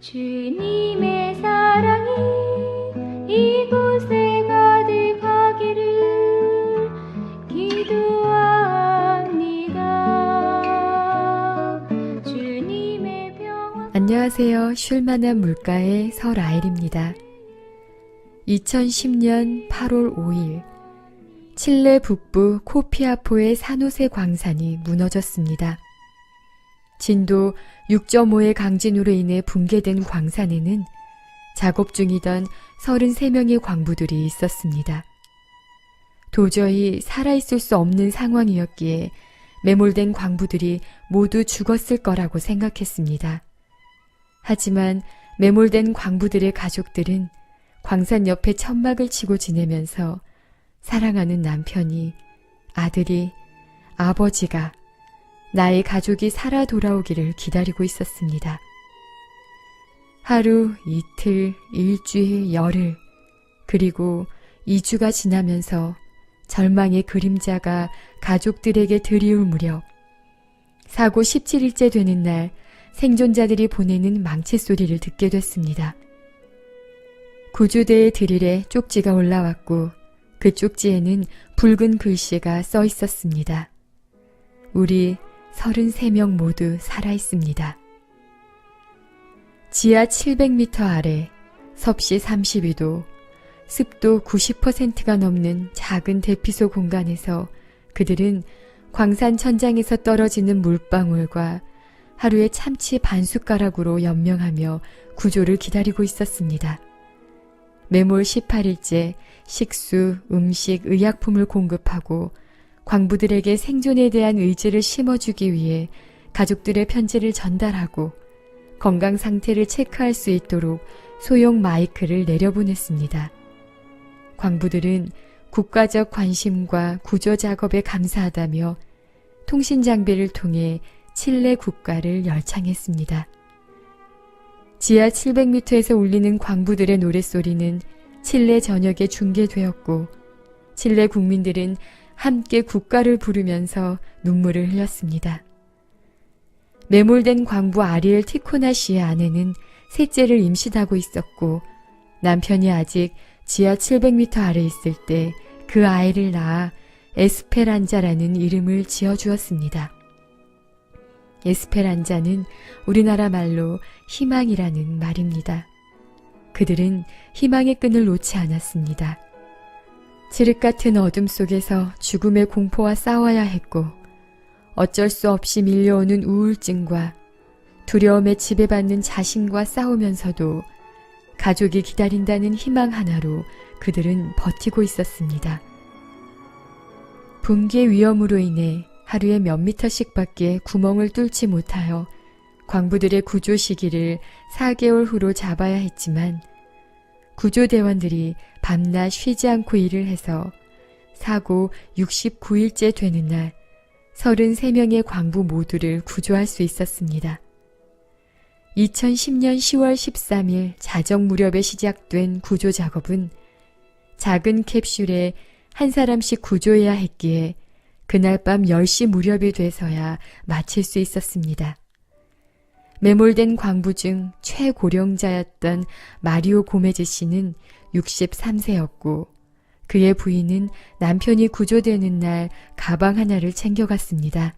주님의 사랑이 이곳에 가득하기를 기도합니다. 주님의 평화. 안녕하세요. 쉴만한 물가의 설아일입니다. 2010년 8월 5일 칠레 북부 코피아포의 산호세 광산이 무너졌습니다. 진도 6.5의 강진으로 인해 붕괴된 광산에는 작업 중이던 33명의 광부들이 있었습니다. 도저히 살아있을 수 없는 상황이었기에 매몰된 광부들이 모두 죽었을 거라고 생각했습니다. 하지만 매몰된 광부들의 가족들은 광산 옆에 천막을 치고 지내면서 사랑하는 남편이, 아들이, 아버지가, 나의 가족이 살아 돌아오기를 기다리고 있었습니다. 하루, 이틀, 일주일, 열흘, 그리고 2주가 지나면서 절망의 그림자가 가족들에게 드리울 무렵 사고 17일째 되는 날 생존자들이 보내는 망치 소리를 듣게 됐습니다. 구조대의 드릴에 쪽지가 올라왔고 그 쪽지에는 붉은 글씨가 써 있었습니다. 우리 33명 모두 살아있습니다. 지하 700m 아래 섭씨 32도, 습도 90%가 넘는 작은 대피소 공간에서 그들은 광산 천장에서 떨어지는 물방울과 하루에 참치 반 숟가락으로 연명하며 구조를 기다리고 있었습니다. 매몰 18일째 식수, 음식, 의약품을 공급하고 광부들에게 생존에 대한 의지를 심어주기 위해 가족들의 편지를 전달하고 건강 상태를 체크할 수 있도록 소형 마이크를 내려보냈습니다. 광부들은 국가적 관심과 구조 작업에 감사하다며 통신 장비를 통해 칠레 국가를 열창했습니다. 지하 700m에서 울리는 광부들의 노랫소리는 칠레 전역에 중계되었고 칠레 국민들은 함께 국가를 부르면서 눈물을 흘렸습니다. 매몰된 광부 아리엘 티코나 씨의 아내는 셋째를 임신하고 있었고 남편이 아직 지하 700m 아래 있을 때 그 아이를 낳아 에스페란자라는 이름을 지어주었습니다. 에스페란자는 우리나라 말로 희망이라는 말입니다. 그들은 희망의 끈을 놓지 않았습니다. 칠흑 같은 어둠 속에서 죽음의 공포와 싸워야 했고 어쩔 수 없이 밀려오는 우울증과 두려움에 지배받는 자신과 싸우면서도 가족이 기다린다는 희망 하나로 그들은 버티고 있었습니다. 붕괴 위험으로 인해 하루에 몇 미터씩밖에 구멍을 뚫지 못하여 광부들의 구조 시기를 4개월 후로 잡아야 했지만 구조대원들이 밤낮 쉬지 않고 일을 해서 사고 69일째 되는 날 33명의 광부 모두를 구조할 수 있었습니다. 2010년 10월 13일 자정 무렵에 시작된 구조 작업은 작은 캡슐에 한 사람씩 구조해야 했기에 그날 밤 10시 무렵이 돼서야 마칠 수 있었습니다. 매몰된 광부 중 최고령자였던 마리오 고메즈 씨는 63세였고 그의 부인은 남편이 구조되는 날 가방 하나를 챙겨갔습니다.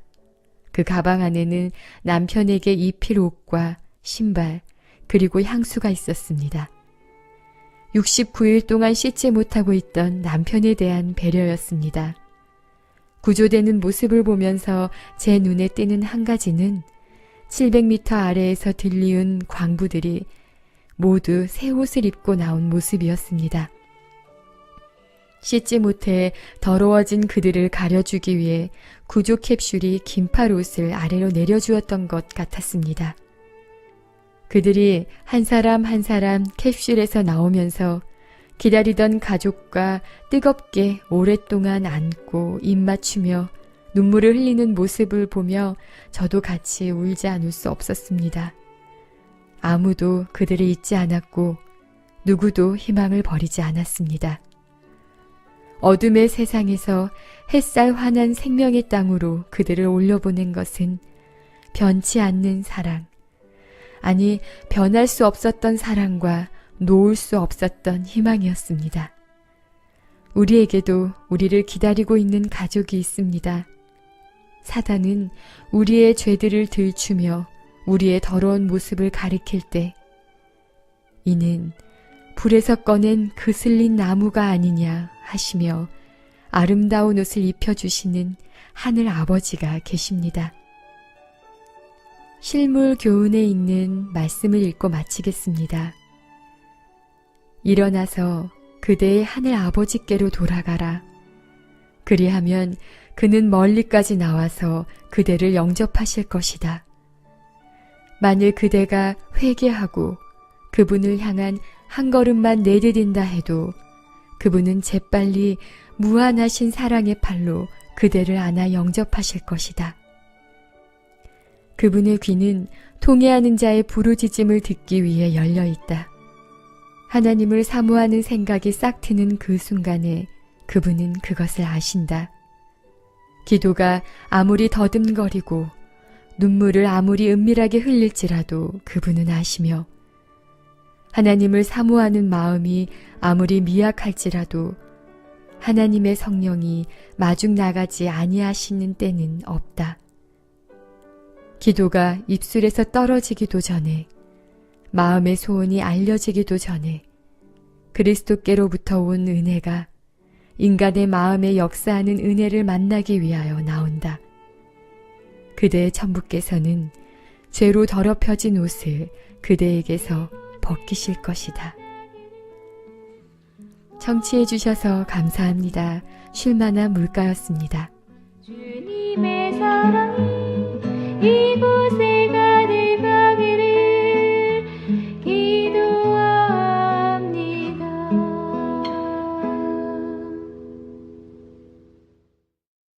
그 가방 안에는 남편에게 입힐 옷과 신발 그리고 향수가 있었습니다. 69일 동안 씻지 못하고 있던 남편에 대한 배려였습니다. 구조되는 모습을 보면서 제 눈에 띄는 한 가지는 700m 아래에서 들리운 광부들이 모두 새 옷을 입고 나온 모습이었습니다. 씻지 못해 더러워진 그들을 가려주기 위해 구조 캡슐이 긴팔 옷을 아래로 내려주었던 것 같았습니다. 그들이 한 사람 한 사람 캡슐에서 나오면서 기다리던 가족과 뜨겁게 오랫동안 안고 입 맞추며 눈물을 흘리는 모습을 보며 저도 같이 울지 않을 수 없었습니다. 아무도 그들을 잊지 않았고 누구도 희망을 버리지 않았습니다. 어둠의 세상에서 햇살 환한 생명의 땅으로 그들을 올려보낸 것은 변치 않는 사랑, 아니 변할 수 없었던 사랑과 놓을 수 없었던 희망이었습니다. 우리에게도 우리를 기다리고 있는 가족이 있습니다. 사단은 우리의 죄들을 들추며 우리의 더러운 모습을 가리킬 때 이는 불에서 꺼낸 그슬린 나무가 아니냐 하시며 아름다운 옷을 입혀주시는 하늘 아버지가 계십니다. 실물 교훈에 있는 말씀을 읽고 마치겠습니다. 일어나서 그대의 하늘 아버지께로 돌아가라. 그리하면 그는 멀리까지 나와서 그대를 영접하실 것이다. 만일 그대가 회개하고 그분을 향한 한 걸음만 내디딘다 해도 그분은 재빨리 무한하신 사랑의 팔로 그대를 안아 영접하실 것이다. 그분의 귀는 통회하는 자의 부르짖음을 듣기 위해 열려 있다. 하나님을 사모하는 생각이 싹 트는 그 순간에 그분은 그것을 아신다. 기도가 아무리 더듬거리고 눈물을 아무리 은밀하게 흘릴지라도 그분은 아시며 하나님을 사모하는 마음이 아무리 미약할지라도 하나님의 성령이 마중 나가지 아니하시는 때는 없다. 기도가 입술에서 떨어지기도 전에 마음의 소원이 알려지기도 전에 그리스도께로부터 온 은혜가 인간의 마음에 역사하는 은혜를 만나기 위하여 나온다. 그대의 천부께서는 죄로 더럽혀진 옷을 그대에게서 벗기실 것이다. 청취해 주셔서 감사합니다. 쉴만한 물가였습니다. 주님의 사랑이 이곳에